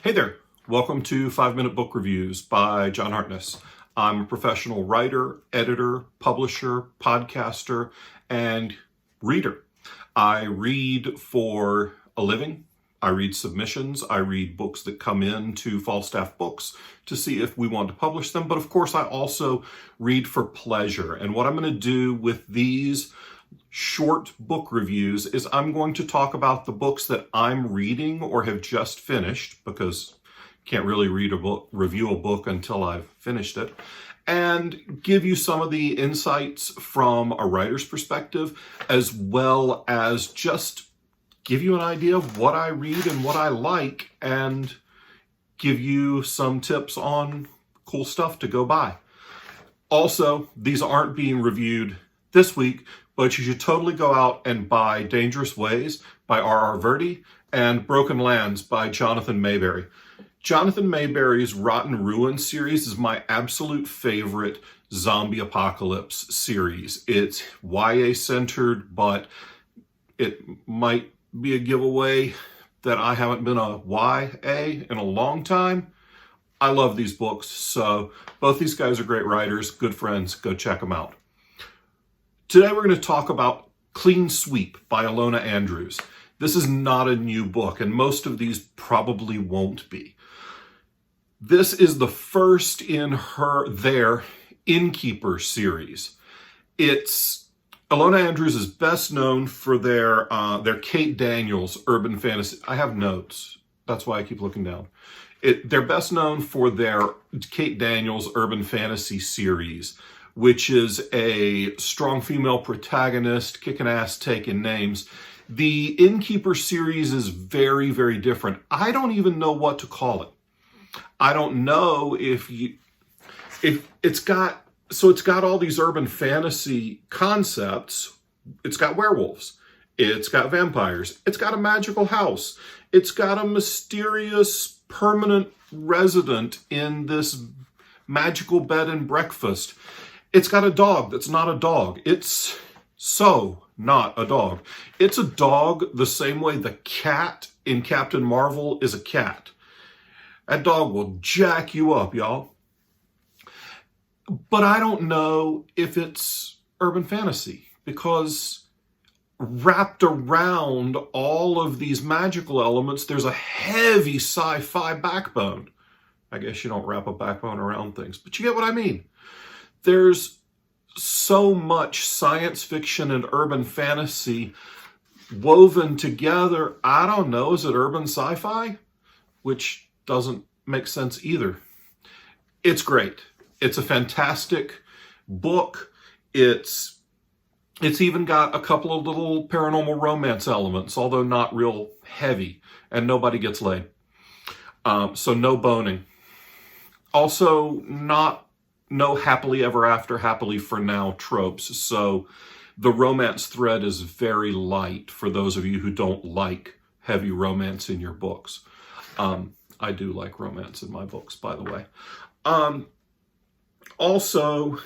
Hey there, welcome to 5-Minute Book Reviews by John Hartness. I'm a professional writer, editor, publisher, podcaster, and reader. I read for a living. I read submissions. I read books that come in to Falstaff Books to see if we want to publish them. But of course, I also read for pleasure. And what I'm going to do with these short book reviews is I'm going to talk about the books that I'm reading or have just finished, because I can't really review a book until I've finished it, and give you some of the insights from a writer's perspective, as well as just give you an idea of what I read and what I like, and give you some tips on cool stuff to go buy. Also, these aren't being reviewed this week, but you should totally go out and buy Dangerous Ways by R.R. Verde and Broken Lands by Jonathan Mayberry. Jonathan Mayberry's Rotten Ruin series is my absolute favorite zombie apocalypse series. It's YA-centered, but it might be a giveaway that I haven't been a YA in a long time. I love these books, so both these guys are great writers, good friends. Go check them out. Today we're going to talk about Clean Sweep by Ilona Andrews. This is not a new book, and most of these probably won't be. This is the first in their Innkeeper series. Ilona Andrews is best known for their Kate Daniels urban fantasy. I have notes. That's why I keep looking down. They're best known for their Kate Daniels urban fantasy series, which is a strong female protagonist, kicking ass, taking names. The Innkeeper series is very, very different. I don't even know what to call it. I don't know if it's got all these urban fantasy concepts. It's got werewolves. It's got vampires. It's got a magical house. It's got a mysterious permanent resident in this magical bed and breakfast. It's got a dog that's not a dog. It's so not a dog. It's a dog the same way the cat in Captain Marvel is a cat. That dog will jack you up, y'all. But I don't know if it's urban fantasy, because wrapped around all of these magical elements, there's a heavy sci-fi backbone. I guess you don't wrap a backbone around things, but you get what I mean. There's so much science fiction and urban fantasy woven together. I don't know, is it urban sci-fi? Which doesn't make sense either. It's great. It's a fantastic book. It's even got a couple of little paranormal romance elements, although not real heavy, and nobody gets laid. So no boning. Also, no happily ever after, happily for now tropes. So the romance thread is very light for those of you who don't like heavy romance in your books. I do like romance in my books, by the way. Also,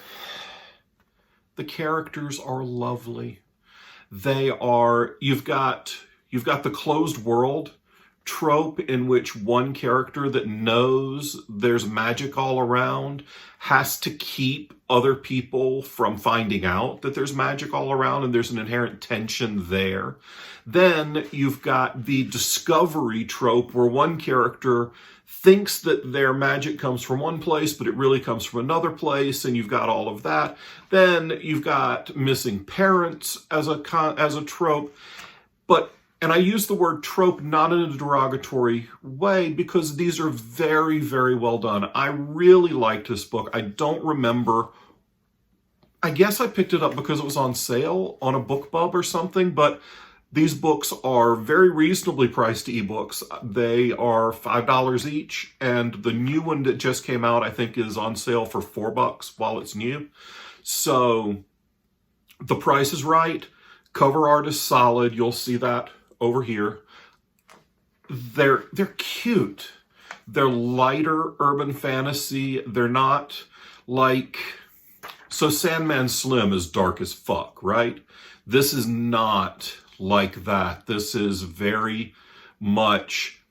the characters are lovely. You've got the closed world trope in which one character that knows there's magic all around has to keep other people from finding out that there's magic all around, and there's an inherent tension there. Then you've got the discovery trope where one character thinks that their magic comes from one place, but it really comes from another place, and you've got all of that. Then you've got missing parents as a trope. And I use the word trope not in a derogatory way, because these are very, very well done. I really liked this book. I don't remember. I guess I picked it up because it was on sale on a BookBub or something, but these books are very reasonably priced ebooks. They are $5 each, and the new one that just came out, I think, is on sale for $4 while it's new. So the price is right. Cover art is solid. You'll see that over here. They're cute. They're lighter urban fantasy. They're not like... So Sandman Slim is dark as fuck, right? This is not like that. This is very much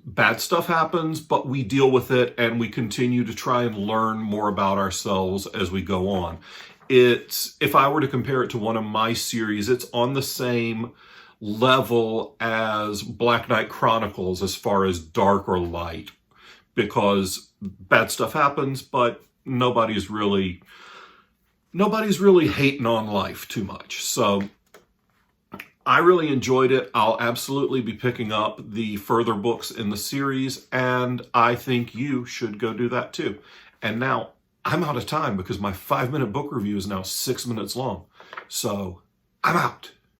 bad stuff happens, but we deal with it and we continue to try and learn more about ourselves as we go on. If I were to compare it to one of my series, it's on the same level as Black Knight Chronicles as far as dark or light, because bad stuff happens, but nobody's really hating on life too much. So I really enjoyed it. I'll absolutely be picking up the further books in the series, and I think you should go do that too. And now I'm out of time because my 5-minute book review is now 6 minutes long. So I'm out.